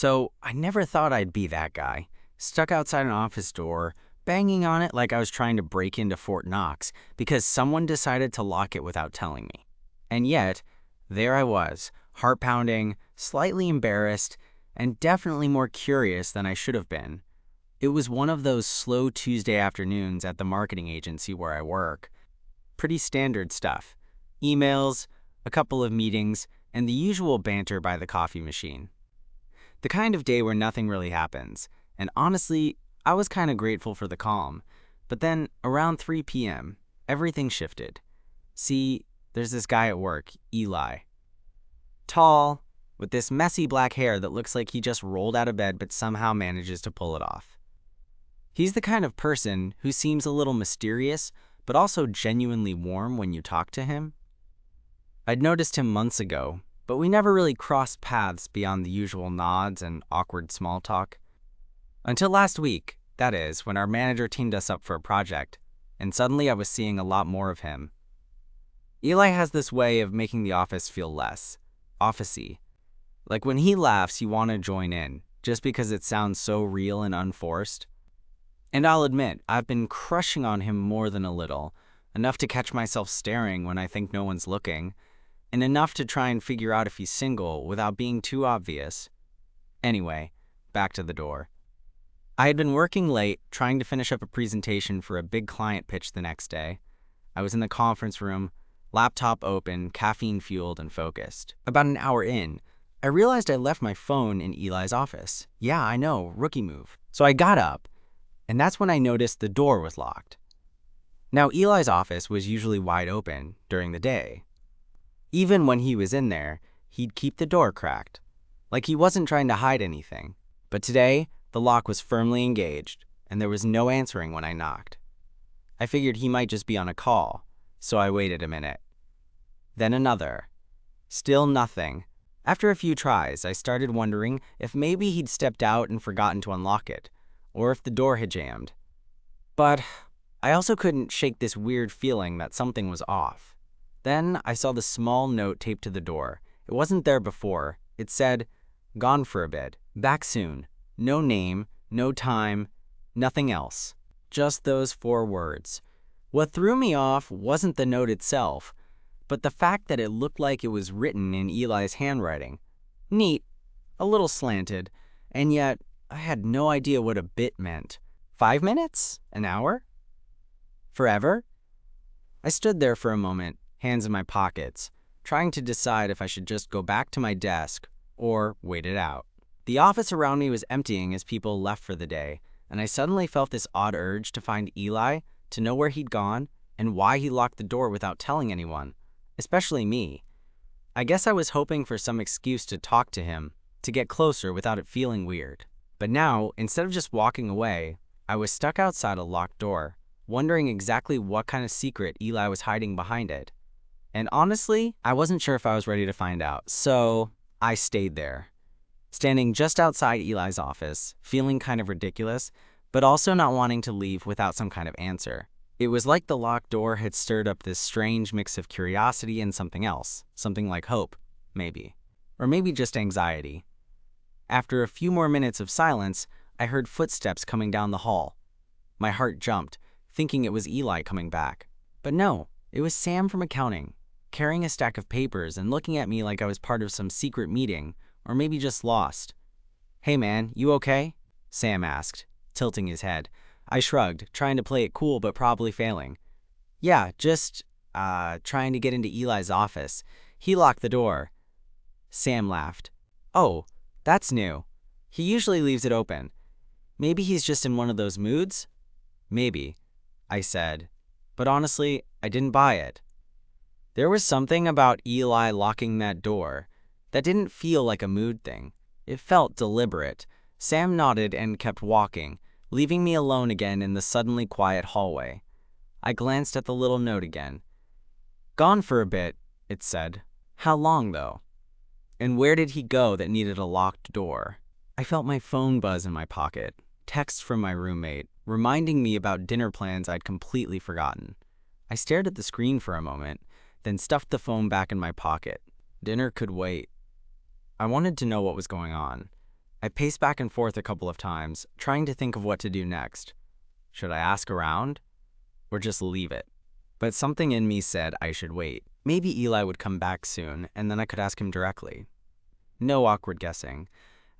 So I never thought I'd be that guy, stuck outside an office door, banging on it like I was trying to break into Fort Knox because someone decided to lock it without telling me. And yet, there I was, heart pounding, slightly embarrassed, and definitely more curious than I should have been. It was one of those slow Tuesday afternoons at the marketing agency where I work. Pretty standard stuff. Emails, a couple of meetings, and the usual banter by the coffee machine. The kind of day where nothing really happens, and honestly, I was kind of grateful for the calm. But then, around 3 p.m., everything shifted. See, there's this guy at work, Eli. Tall, with this messy black hair that looks like he just rolled out of bed but somehow manages to pull it off. He's the kind of person who seems a little mysterious, but also genuinely warm when you talk to him. I'd noticed him months ago, but we never really crossed paths beyond the usual nods and awkward small talk. Until last week, that is, when our manager teamed us up for a project, and suddenly I was seeing a lot more of him. Eli has this way of making the office feel less office-y. Like when he laughs, you want to join in, just because it sounds so real and unforced. And I'll admit, I've been crushing on him more than a little, enough to catch myself staring when I think no one's looking, and enough to try and figure out if he's single without being too obvious. Anyway, back to the door. I had been working late, trying to finish up a presentation for a big client pitch the next day. I was in the conference room, laptop open, caffeine-fueled and focused. About an hour in, I realized I left my phone in Eli's office. Yeah, I know, rookie move. So I got up, and that's when I noticed the door was locked. Now, Eli's office was usually wide open during the day. Even when he was in there, he'd keep the door cracked, like he wasn't trying to hide anything. But today, the lock was firmly engaged, and there was no answering when I knocked. I figured he might just be on a call, so I waited a minute. Then another. Still nothing. After a few tries, I started wondering if maybe he'd stepped out and forgotten to unlock it, or if the door had jammed. But I also couldn't shake this weird feeling that something was off. Then I saw the small note taped to the door. It wasn't there before. It said, "Gone for a bit. Back soon." No name, no time, nothing else. Just those 4 words. What threw me off wasn't the note itself, but the fact that it looked like it was written in Eli's handwriting. Neat, a little slanted, and yet I had no idea what a bit meant. 5 minutes? An hour? Forever? I stood there for a moment, hands in my pockets, trying to decide if I should just go back to my desk or wait it out. The office around me was emptying as people left for the day, and I suddenly felt this odd urge to find Eli, to know where he'd gone, and why he locked the door without telling anyone, especially me. I guess I was hoping for some excuse to talk to him, to get closer without it feeling weird. But now, instead of just walking away, I was stuck outside a locked door, wondering exactly what kind of secret Eli was hiding behind it. And honestly, I wasn't sure if I was ready to find out, so I stayed there. Standing just outside Eli's office, feeling kind of ridiculous, but also not wanting to leave without some kind of answer. It was like the locked door had stirred up this strange mix of curiosity and something else, something like hope, maybe. Or maybe just anxiety. After a few more minutes of silence, I heard footsteps coming down the hall. My heart jumped, thinking it was Eli coming back. But no, it was Sam from accounting, carrying a stack of papers and looking at me like I was part of some secret meeting, or maybe just lost. "Hey man, you okay?" Sam asked, tilting his head. I shrugged, trying to play it cool but probably failing. "Yeah, just, trying to get into Eli's office. He locked the door." Sam laughed. "Oh, that's new. He usually leaves it open. Maybe he's just in one of those moods?" "Maybe," I said, but honestly, I didn't buy it. There was something about Eli locking that door that didn't feel like a mood thing. It felt deliberate. Sam nodded and kept walking, leaving me alone again in the suddenly quiet hallway. I glanced at the little note again. "Gone for a bit," it said. How long, though? And where did he go that needed a locked door? I felt my phone buzz in my pocket, text from my roommate, reminding me about dinner plans I'd completely forgotten. I stared at the screen for a moment, then stuffed the phone back in my pocket. Dinner could wait. I wanted to know what was going on. I paced back and forth a couple of times, trying to think of what to do next. Should I ask around? Or just leave it? But something in me said I should wait. Maybe Eli would come back soon, and then I could ask him directly. No awkward guessing.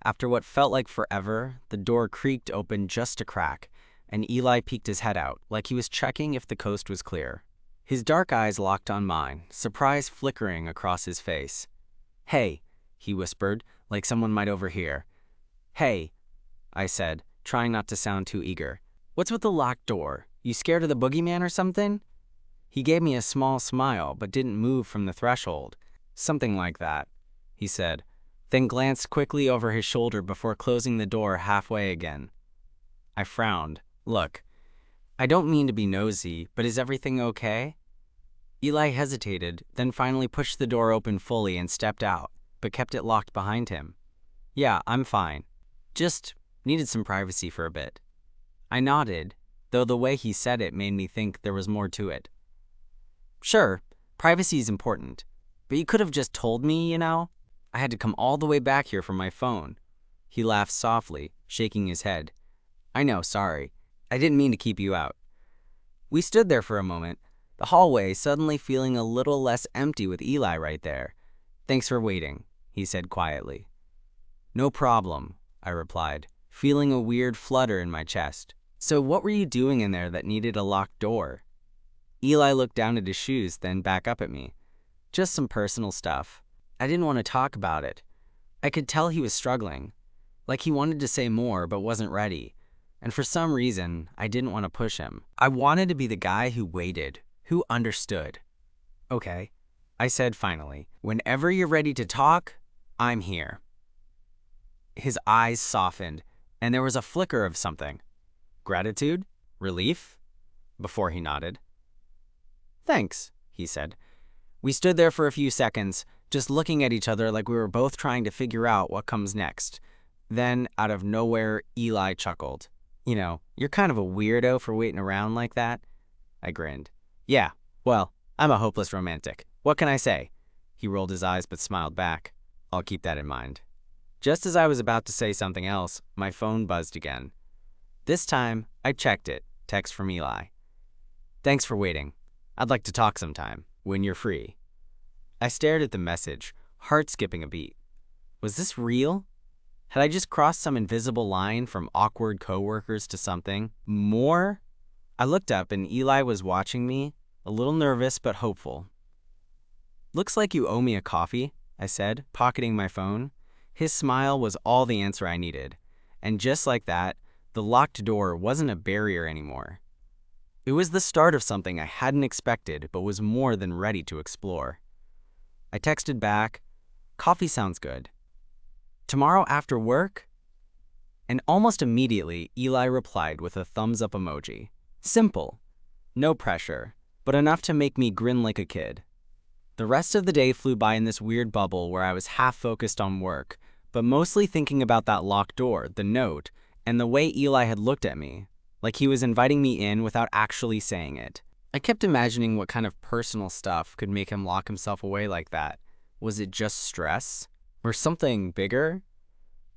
After what felt like forever, the door creaked open just a crack, and Eli peeked his head out, like he was checking if the coast was clear. His dark eyes locked on mine, surprise flickering across his face. "Hey," he whispered, like someone might overhear. "Hey," I said, trying not to sound too eager. "What's with the locked door? You scared of the boogeyman or something?" He gave me a small smile, but didn't move from the threshold. "Something like that," he said, then glanced quickly over his shoulder before closing the door halfway again. I frowned. "Look, I don't mean to be nosy, but is everything okay?" Eli hesitated, then finally pushed the door open fully and stepped out, but kept it locked behind him. "Yeah, I'm fine. Just needed some privacy for a bit." I nodded, though the way he said it made me think there was more to it. "Sure, privacy's important, but you could have just told me, you know? I had to come all the way back here from my phone." He laughed softly, shaking his head. "I know, sorry. I didn't mean to keep you out." We stood there for a moment, the hallway suddenly feeling a little less empty with Eli right there. "Thanks for waiting," he said quietly. "No problem," I replied, feeling a weird flutter in my chest. "So what were you doing in there that needed a locked door?" Eli looked down at his shoes, then back up at me. "Just some personal stuff. I didn't want to talk about it." I could tell he was struggling, like he wanted to say more but wasn't ready. And for some reason, I didn't want to push him. I wanted to be the guy who waited, who understood. "Okay," I said finally. "Whenever you're ready to talk, I'm here." His eyes softened, and there was a flicker of something. Gratitude? Relief? Before he nodded. "Thanks," he said. We stood there for a few seconds, just looking at each other like we were both trying to figure out what comes next. Then, out of nowhere, Eli chuckled. "You know, you're kind of a weirdo for waiting around like that." I grinned. "Yeah, well, I'm a hopeless romantic. What can I say?" He rolled his eyes but smiled back. "I'll keep that in mind." Just as I was about to say something else, my phone buzzed again. This time, I checked it. Text from Eli. "Thanks for waiting. I'd like to talk sometime, when you're free." I stared at the message, heart skipping a beat. Was this real? Had I just crossed some invisible line from awkward coworkers to something more? I looked up and Eli was watching me, a little nervous but hopeful. "Looks like you owe me a coffee," I said, pocketing my phone. His smile was all the answer I needed. And just like that, the locked door wasn't a barrier anymore. It was the start of something I hadn't expected but was more than ready to explore. I texted back, "Coffee sounds good. Tomorrow after work?" And almost immediately, Eli replied with a thumbs up emoji. Simple. No pressure, but enough to make me grin like a kid. The rest of the day flew by in this weird bubble where I was half focused on work, but mostly thinking about that locked door, the note, and the way Eli had looked at me, like he was inviting me in without actually saying it. I kept imagining what kind of personal stuff could make him lock himself away like that. Was it just stress? Or something bigger?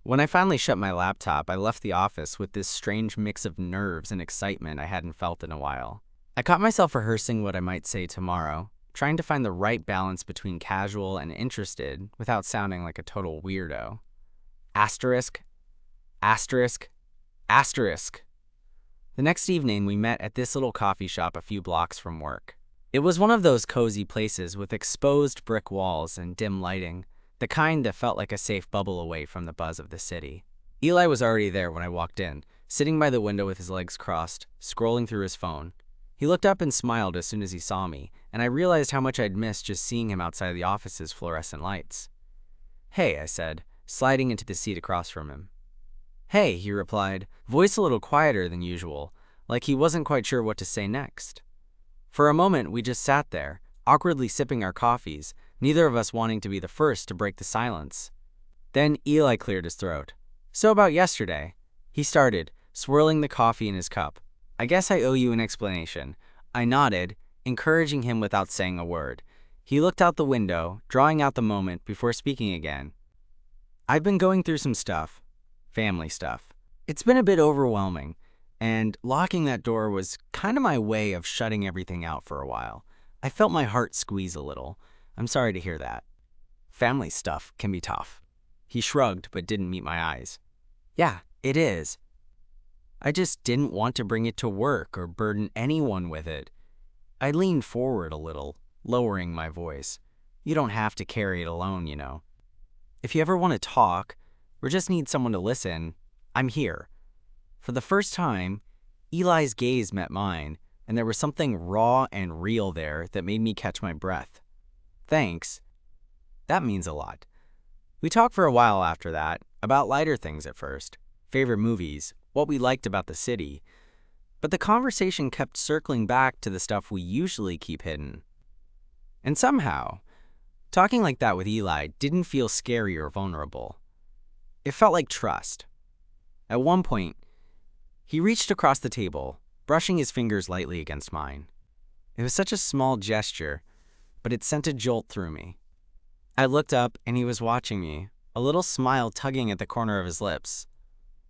When I finally shut my laptop, I left the office with this strange mix of nerves and excitement I hadn't felt in a while. I caught myself rehearsing what I might say tomorrow, trying to find the right balance between casual and interested without sounding like a total weirdo. Asterisk, asterisk, asterisk. The next evening, we met at this little coffee shop a few blocks from work. It was one of those cozy places with exposed brick walls and dim lighting, the kind that felt like a safe bubble away from the buzz of the city. Eli was already there when I walked in, sitting by the window with his legs crossed, scrolling through his phone. He looked up and smiled as soon as he saw me, and I realized how much I'd missed just seeing him outside the office's fluorescent lights. "Hey," I said, sliding into the seat across from him. "Hey," he replied, voice a little quieter than usual, like he wasn't quite sure what to say next. For a moment, we just sat there, awkwardly sipping our coffees, neither of us wanting to be the first to break the silence. Then Eli cleared his throat. "So about yesterday," he started, swirling the coffee in his cup. "I guess I owe you an explanation." I nodded, encouraging him without saying a word. He looked out the window, drawing out the moment before speaking again. "I've been going through some stuff. family stuff. It's been a bit overwhelming, and locking that door was kind of my way of shutting everything out for a while. I felt my heart squeeze a little. I'm sorry to hear that. Family stuff can be tough. He shrugged but didn't meet my eyes. Yeah, it is. I just didn't want to bring it to work or burden anyone with it. I leaned forward a little, lowering my voice. You don't have to carry it alone, you know. If you ever want to talk, or just need someone to listen, I'm here. For the first time, Eli's gaze met mine, and there was something raw and real there that made me catch my breath. Thanks. That means a lot. We talked for a while after that, about lighter things at first, favorite movies, what we liked about the city, but the conversation kept circling back to the stuff we usually keep hidden. And somehow, talking like that with Eli didn't feel scary or vulnerable. It felt like trust. At one point, he reached across the table, brushing his fingers lightly against mine. It was such a small gesture, but it sent a jolt through me. I looked up and he was watching me, a little smile tugging at the corner of his lips.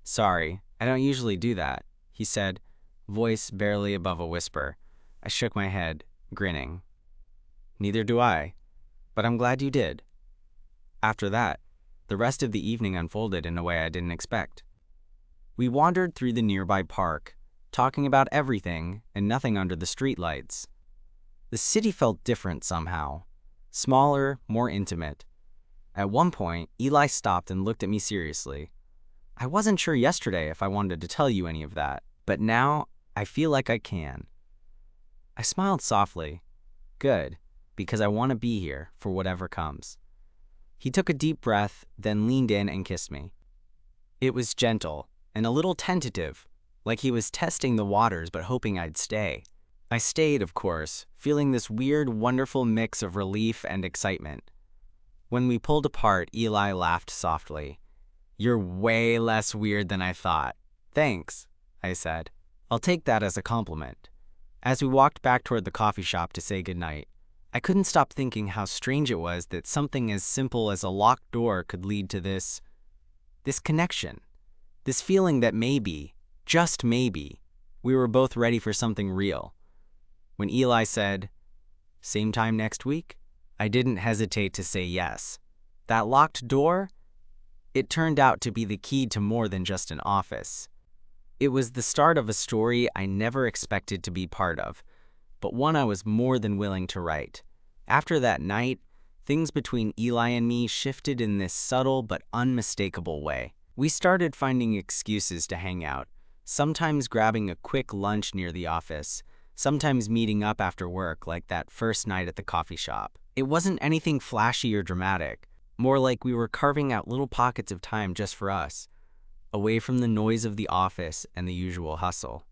Sorry, I don't usually do that, he said, voice barely above a whisper. I shook my head, grinning. Neither do I, but I'm glad you did. After that, the rest of the evening unfolded in a way I didn't expect. We wandered through the nearby park, talking about everything and nothing under the streetlights. The city felt different somehow, smaller, more intimate. At one point, Eli stopped and looked at me seriously. I wasn't sure yesterday if I wanted to tell you any of that, but now I feel like I can. I smiled softly. Good, because I want to be here for whatever comes. He took a deep breath, then leaned in and kissed me. It was gentle and a little tentative, like he was testing the waters but hoping I'd stay. I stayed, of course, feeling this weird, wonderful mix of relief and excitement. When we pulled apart, Eli laughed softly. You're way less weird than I thought. Thanks, I said. I'll take that as a compliment. As we walked back toward the coffee shop to say goodnight, I couldn't stop thinking how strange it was that something as simple as a locked door could lead to this connection. This feeling that maybe, just maybe, we were both ready for something real. When Eli said, "Same time next week," I didn't hesitate to say yes. That locked door? It turned out to be the key to more than just an office. It was the start of a story I never expected to be part of, but one I was more than willing to write. After that night, things between Eli and me shifted in this subtle but unmistakable way. We started finding excuses to hang out, sometimes grabbing a quick lunch near the office, sometimes meeting up after work like that first night at the coffee shop. It wasn't anything flashy or dramatic, more like we were carving out little pockets of time just for us, away from the noise of the office and the usual hustle.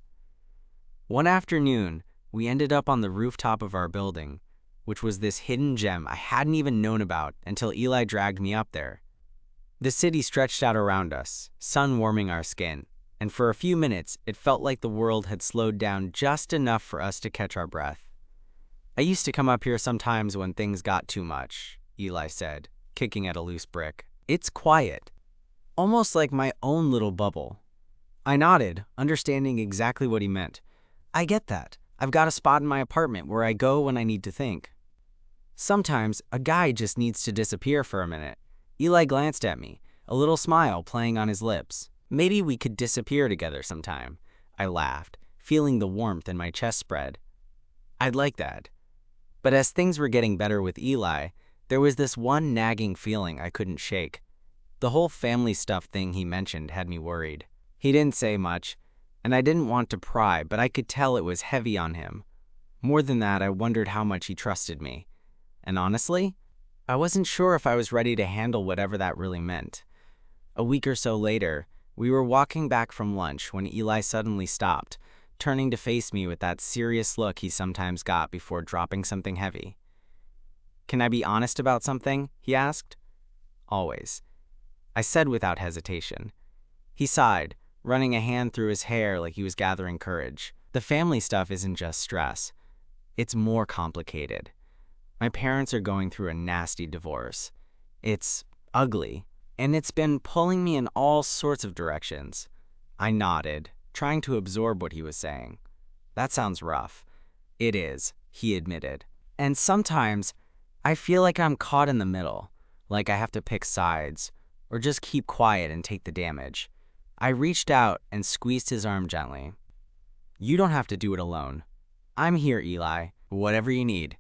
One afternoon, we ended up on the rooftop of our building, which was this hidden gem I hadn't even known about until Eli dragged me up there. The city stretched out around us, sun warming our skin, and for a few minutes it felt like the world had slowed down just enough for us to catch our breath. I used to come up here sometimes when things got too much, Eli said, kicking at a loose brick. It's quiet, almost like my own little bubble. I nodded, understanding exactly what he meant. I get that. I've got a spot in my apartment where I go when I need to think. Sometimes a guy just needs to disappear for a minute. Eli glanced at me, a little smile playing on his lips. Maybe we could disappear together sometime. I laughed, feeling the warmth in my chest spread. I'd like that. But as things were getting better with Eli, there was this one nagging feeling I couldn't shake. The whole family stuff thing he mentioned had me worried. He didn't say much, and I didn't want to pry, but I could tell it was heavy on him. More than that, I wondered how much he trusted me. And honestly, I wasn't sure if I was ready to handle whatever that really meant. A week or so later, we were walking back from lunch when Eli suddenly stopped, turning to face me with that serious look he sometimes got before dropping something heavy. Can I be honest about something? He asked. Always. I said without hesitation. He sighed, running a hand through his hair like he was gathering courage. The family stuff isn't just stress. It's more complicated. My parents are going through a nasty divorce. It's ugly, and it's been pulling me in all sorts of directions. I nodded, trying to absorb what he was saying. That sounds rough. It is, he admitted. And sometimes I feel like I'm caught in the middle, like I have to pick sides, or just keep quiet and take the damage. I reached out and squeezed his arm gently. You don't have to do it alone. I'm here, Eli, whatever you need.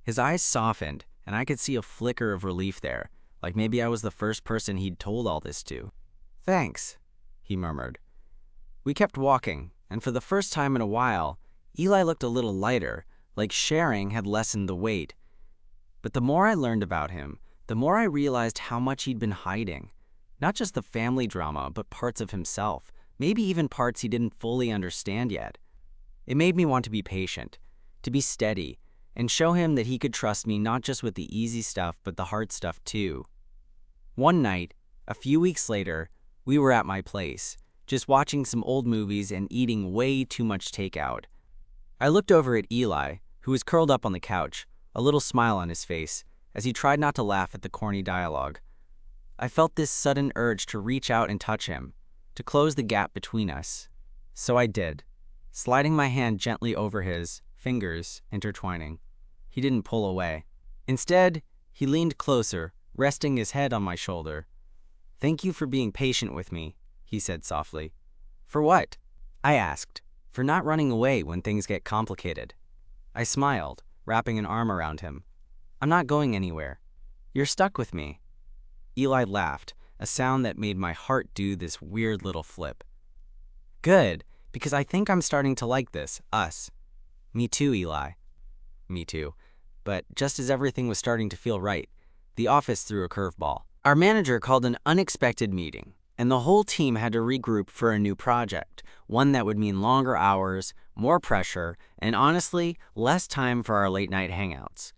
His eyes softened, and I could see a flicker of relief there, like maybe I was the first person he'd told all this to. Thanks, he murmured. We kept walking, and for the first time in a while, Eli looked a little lighter, like sharing had lessened the weight. But the more I learned about him, the more I realized how much he'd been hiding. Not just the family drama, but parts of himself, maybe even parts he didn't fully understand yet. It made me want to be patient, to be steady, and show him that he could trust me not just with the easy stuff, but the hard stuff too. One night, a few weeks later, we were at my place, just watching some old movies and eating way too much takeout. I looked over at Eli, who was curled up on the couch, a little smile on his face, as he tried not to laugh at the corny dialogue. I felt this sudden urge to reach out and touch him, to close the gap between us. So I did, sliding my hand gently over his, fingers intertwining. He didn't pull away. Instead, he leaned closer, resting his head on my shoulder. Thank you for being patient with me, he said softly. For what? I asked. For not running away when things get complicated. I smiled, wrapping an arm around him. I'm not going anywhere. You're stuck with me. Eli laughed, a sound that made my heart do this weird little flip. Good, because I think I'm starting to like this, us. Me too, Eli. Me too. But just as everything was starting to feel right, the office threw a curveball. Our manager called an unexpected meeting, and the whole team had to regroup for a new project, one that would mean longer hours, more pressure, and honestly, less time for our late-night hangouts.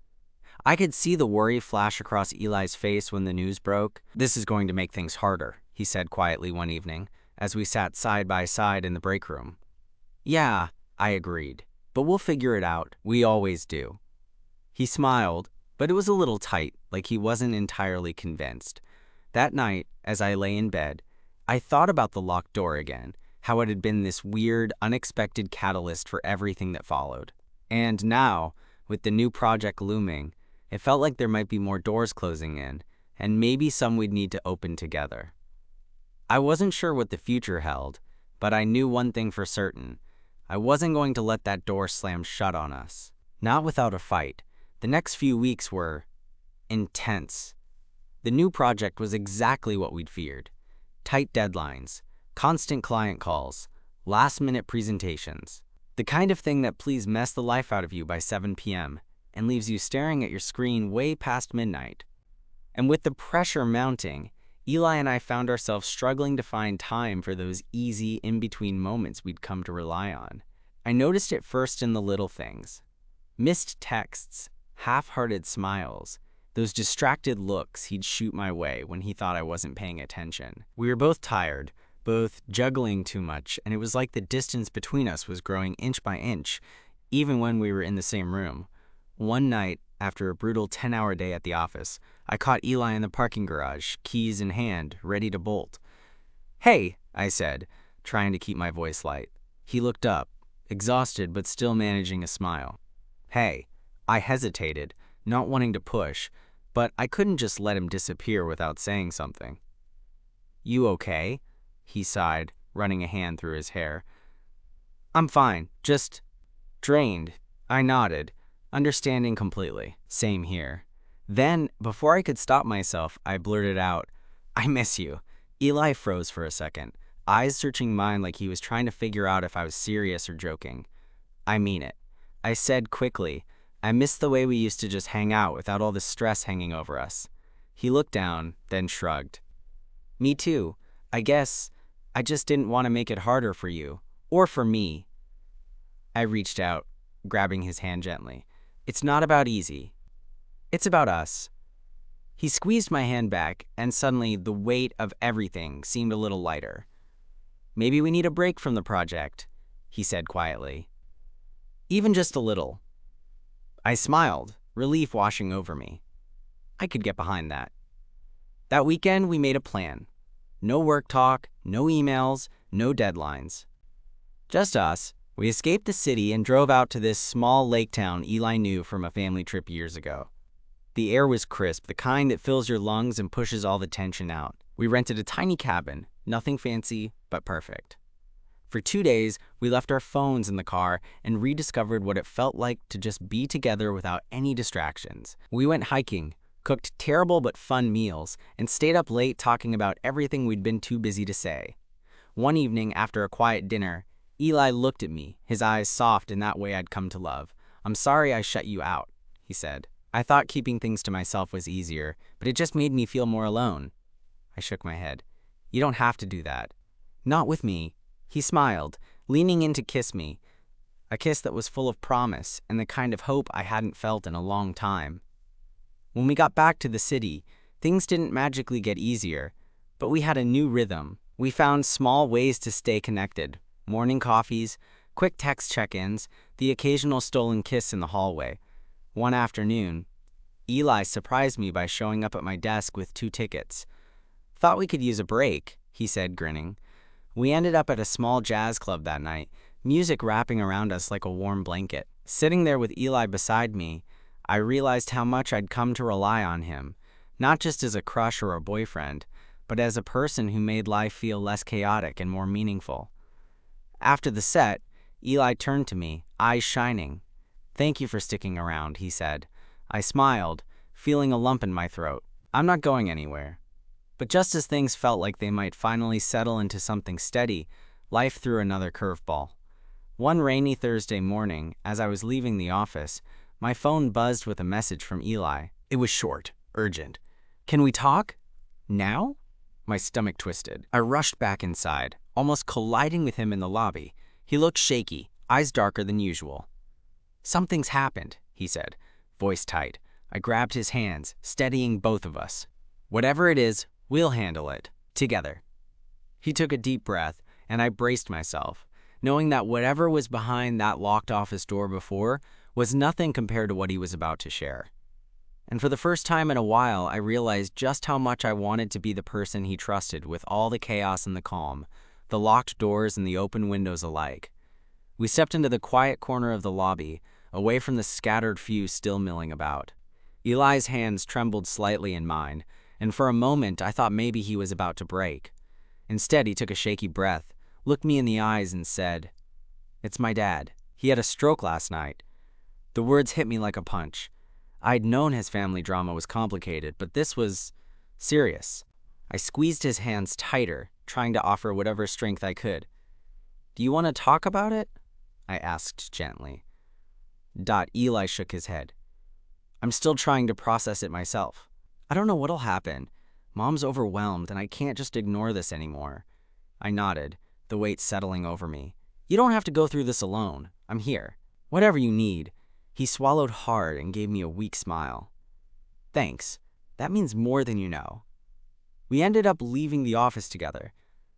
I could see the worry flash across Eli's face when the news broke. This is going to make things harder, he said quietly one evening, as we sat side by side in the break room. Yeah, I agreed, but we'll figure it out. We always do. He smiled, but it was a little tight, like he wasn't entirely convinced. That night, as I lay in bed, I thought about the locked door again, how it had been this weird, unexpected catalyst for everything that followed. And now, with the new project looming, it felt like there might be more doors closing in, and maybe some we'd need to open together. I wasn't sure what the future held, but I knew one thing for certain. I wasn't going to let that door slam shut on us. Not without a fight. The next few weeks were intense. The new project was exactly what we'd feared. Tight deadlines, constant client calls, last-minute presentations. The kind of thing that please mess the life out of you by 7 p.m. and leaves you staring at your screen way past midnight. And with the pressure mounting, Eli and I found ourselves struggling to find time for those easy, in-between moments we'd come to rely on. I noticed it first in the little things. Missed texts, half-hearted smiles, those distracted looks he'd shoot my way when he thought I wasn't paying attention. We were both tired, both juggling too much, and it was like the distance between us was growing inch by inch, even when we were in the same room. One night, after a brutal 10-hour day at the office, I caught Eli in the parking garage, keys in hand, ready to bolt. Hey, I said, trying to keep my voice light. He looked up, exhausted but still managing a smile. Hey, I hesitated, not wanting to push, but I couldn't just let him disappear without saying something. You okay? He sighed, running a hand through his hair. I'm fine, just drained. I nodded, understanding completely. Same here. Then, before I could stop myself, I blurted out, I miss you. Eli froze for a second, eyes searching mine like he was trying to figure out if I was serious or joking. I mean it. I said quickly, I miss the way we used to just hang out without all the stress hanging over us. He looked down, then shrugged. Me too. I guess I just didn't want to make it harder for you, or for me. I reached out, grabbing his hand gently. It's not about easy. It's about us. He squeezed my hand back, and suddenly the weight of everything seemed a little lighter. Maybe we need a break from the project, he said quietly. Even just a little. I smiled, relief washing over me. I could get behind that. That weekend, we made a plan. No work talk, no emails, no deadlines. Just us. We escaped the city and drove out to this small lake town Eli knew from a family trip years ago. The air was crisp, the kind that fills your lungs and pushes all the tension out. We rented a tiny cabin, nothing fancy, but perfect. For 2 days, we left our phones in the car and rediscovered what it felt like to just be together without any distractions. We went hiking, cooked terrible but fun meals, and stayed up late talking about everything we'd been too busy to say. One evening, after a quiet dinner, Eli looked at me, his eyes soft in that way I'd come to love. "I'm sorry I shut you out," he said. "I thought keeping things to myself was easier, but it just made me feel more alone." I shook my head. "You don't have to do that." "Not with me." He smiled, leaning in to kiss me, a kiss that was full of promise and the kind of hope I hadn't felt in a long time. When we got back to the city, things didn't magically get easier, but we had a new rhythm. We found small ways to stay connected: morning coffees, quick text check-ins, the occasional stolen kiss in the hallway. One afternoon, Eli surprised me by showing up at my desk with 2 tickets. "Thought we could use a break," he said, grinning. We ended up at a small jazz club that night, music wrapping around us like a warm blanket. Sitting there with Eli beside me, I realized how much I'd come to rely on him, not just as a crush or a boyfriend, but as a person who made life feel less chaotic and more meaningful. After the set, Eli turned to me, eyes shining. "Thank you for sticking around," he said. I smiled, feeling a lump in my throat. "I'm not going anywhere." But just as things felt like they might finally settle into something steady, life threw another curveball. One rainy Thursday morning, as I was leaving the office, my phone buzzed with a message from Eli. It was short, urgent. "Can we talk? Now?" My stomach twisted. I rushed back inside, almost colliding with him in the lobby. He looked shaky, eyes darker than usual. "Something's happened," he said, voice tight. I grabbed his hands, steadying both of us. "Whatever it is, we'll handle it. Together." He took a deep breath, and I braced myself, knowing that whatever was behind that locked office door before was nothing compared to what he was about to share. And for the first time in a while, I realized just how much I wanted to be the person he trusted with all the chaos and the calm, the locked doors and the open windows alike. We stepped into the quiet corner of the lobby, away from the scattered few still milling about. Eli's hands trembled slightly in mine, and for a moment I thought maybe he was about to break. Instead, he took a shaky breath, looked me in the eyes, and said, "It's my dad. He had a stroke last night." The words hit me like a punch. I'd known his family drama was complicated, but this was serious. I squeezed his hands tighter, trying to offer whatever strength I could. "Do you want to talk about it?" I asked gently. Eli shook his head. "I'm still trying to process it myself. I don't know what'll happen. Mom's overwhelmed, and I can't just ignore this anymore." I nodded, the weight settling over me. "You don't have to go through this alone. I'm here. Whatever you need." He swallowed hard and gave me a weak smile. "Thanks. That means more than you know." We ended up leaving the office together,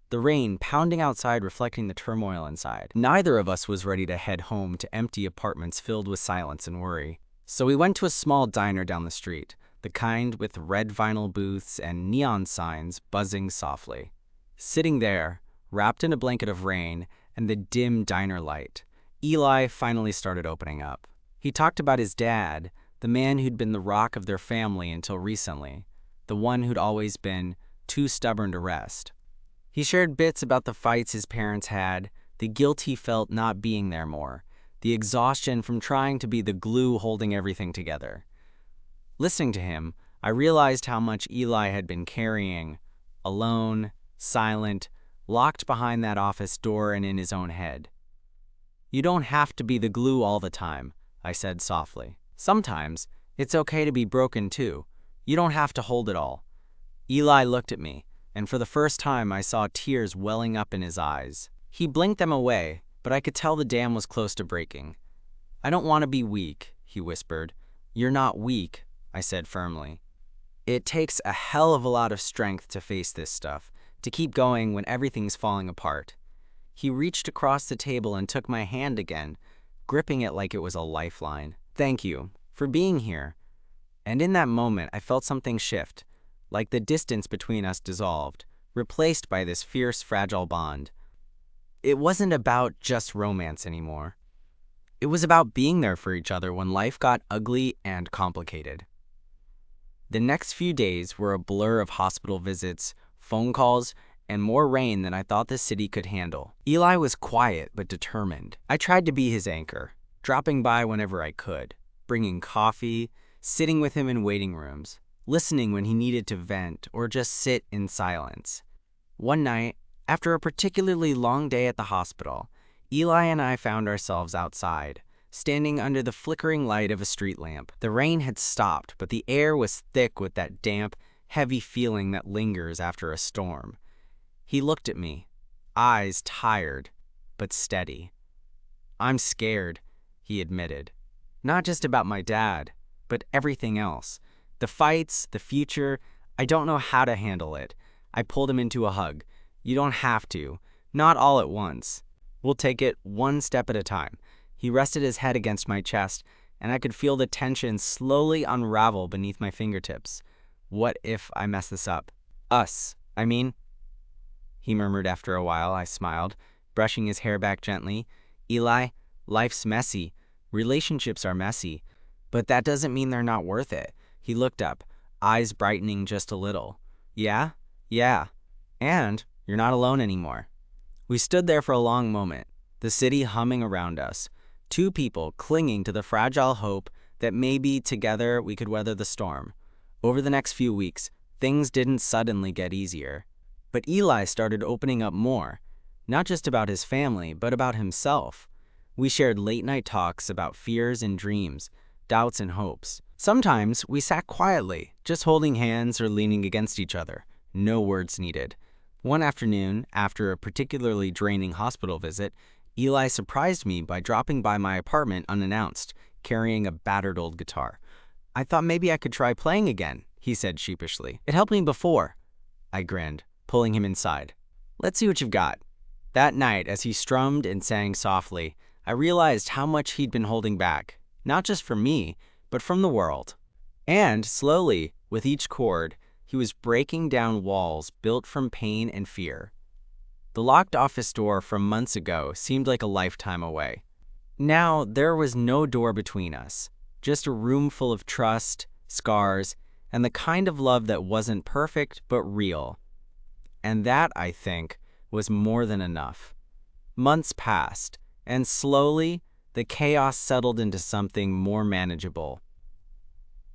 the rain pounding outside reflecting the turmoil inside. Neither of us was ready to head home to empty apartments filled with silence and worry. So we went to a small diner down the street, the kind with red vinyl booths and neon signs buzzing softly. Sitting there, wrapped in a blanket of rain and the dim diner light, Eli finally started opening up. He talked about his dad, the man who'd been the rock of their family until recently, the one who'd always been too stubborn to rest. He shared bits about the fights his parents had, the guilt he felt not being there more, the exhaustion from trying to be the glue holding everything together. Listening to him, I realized how much Eli had been carrying, alone, silent, locked behind that office door and in his own head. "You don't have to be the glue all the time," I said softly. "Sometimes, it's okay to be broken too. You don't have to hold it all." Eli looked at me, and for the first time I saw tears welling up in his eyes. He blinked them away, but I could tell the dam was close to breaking. "I don't want to be weak," he whispered. "You're not weak," I said firmly. "It takes a hell of a lot of strength to face this stuff, to keep going when everything's falling apart." He reached across the table and took my hand again, gripping it like it was a lifeline. "Thank you for being here." And in that moment, I felt something shift. like the distance between us dissolved, replaced by this fierce, fragile bond. It wasn't about just romance anymore. It was about being there for each other when life got ugly and complicated. The next few days were a blur of hospital visits, phone calls, and more rain than I thought the city could handle. Eli was quiet but determined. I tried to be his anchor, dropping by whenever I could, bringing coffee, sitting with him in waiting rooms, listening when he needed to vent or just sit in silence. One night, after a particularly long day at the hospital, Eli and I found ourselves outside, standing under the flickering light of a street lamp. The rain had stopped, but the air was thick with that damp, heavy feeling that lingers after a storm. He looked at me, eyes tired, but steady. "I'm scared," he admitted. "Not just about my dad, but everything else. The fights, the future, I don't know how to handle it." I pulled him into a hug. "You don't have to. Not all at once. We'll take it one step at a time." He rested his head against my chest, and I could feel the tension slowly unravel beneath my fingertips. "What if I mess this up? Us, I mean," he murmured after a while. I smiled, brushing his hair back gently. "Eli, life's messy. Relationships are messy. But that doesn't mean they're not worth it." He looked up, eyes brightening just a little. "Yeah? Yeah. And you're not alone anymore." We stood there for a long moment, the city humming around us, two people clinging to the fragile hope that maybe together we could weather the storm. Over the next few weeks, things didn't suddenly get easier. But Eli started opening up more, not just about his family, but about himself. We shared late-night talks about fears and dreams, doubts and hopes. Sometimes we sat quietly, just holding hands or leaning against each other, no words needed. One afternoon, after a particularly draining hospital visit, Eli surprised me by dropping by my apartment unannounced, carrying a battered old guitar. "I thought maybe I could try playing again," he said sheepishly. "It helped me before." I grinned, pulling him inside. "Let's see what you've got." That night, as he strummed and sang softly, I realized how much he'd been holding back, not just from me, but from the world. And slowly, with each chord, he was breaking down walls built from pain and fear. The locked office door from months ago seemed like a lifetime away. Now, there was no door between us, just a room full of trust, scars, and the kind of love that wasn't perfect but real. And that, I think, was more than enough. Months passed, and slowly, the chaos settled into something more manageable.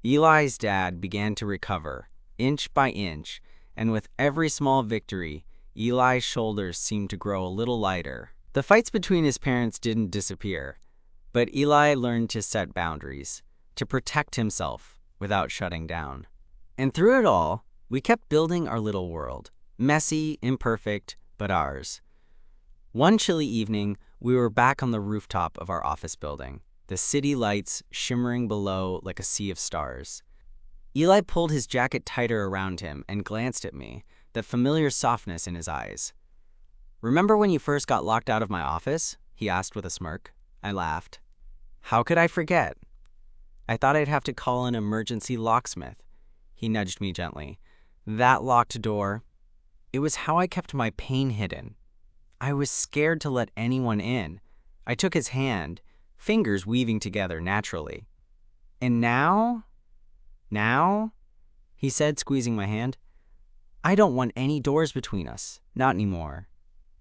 Eli's dad began to recover, inch by inch, and with every small victory, Eli's shoulders seemed to grow a little lighter. The fights between his parents didn't disappear, but Eli learned to set boundaries, to protect himself without shutting down. And through it all, we kept building our little world, messy, imperfect, but ours. One chilly evening, we were back on the rooftop of our office building, the city lights shimmering below like a sea of stars. Eli pulled his jacket tighter around him and glanced at me, that familiar softness in his eyes. "Remember when you first got locked out of my office?" he asked with a smirk. I laughed. "How could I forget? I thought I'd have to call an emergency locksmith." He nudged me gently. "That locked door, it was how I kept my pain hidden. I was scared to let anyone in." I took his hand, fingers weaving together naturally. "And now, he said, squeezing my hand, "I don't want any doors between us, not anymore."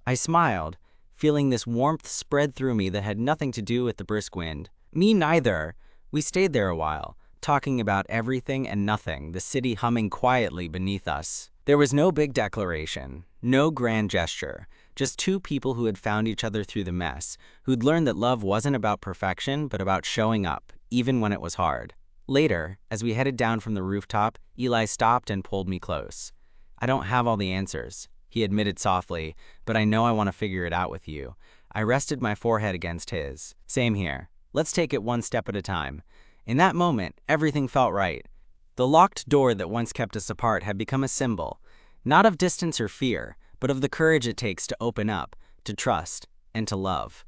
I smiled, feeling this warmth spread through me that had nothing to do with the brisk wind. Me neither. We stayed there a while, talking about everything and nothing, the city humming quietly beneath us. There was no big declaration, no grand gesture, just two people who had found each other through the mess, who'd learned that love wasn't about perfection, but about showing up, even when it was hard. Later, as we headed down from the rooftop, Eli stopped and pulled me close. "I don't have all the answers," he admitted softly, "but I know I want to figure it out with you." I rested my forehead against his. "Same here. Let's take it one step at a time." In that moment, everything felt right. The locked door that once kept us apart had become a symbol, not of distance or fear, but of the courage it takes to open up, to trust, and to love.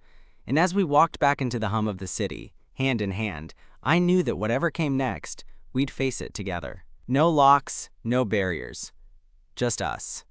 And as we walked back into the hum of the city, hand in hand, I knew that whatever came next, we'd face it together. No locks, no barriers. Just us.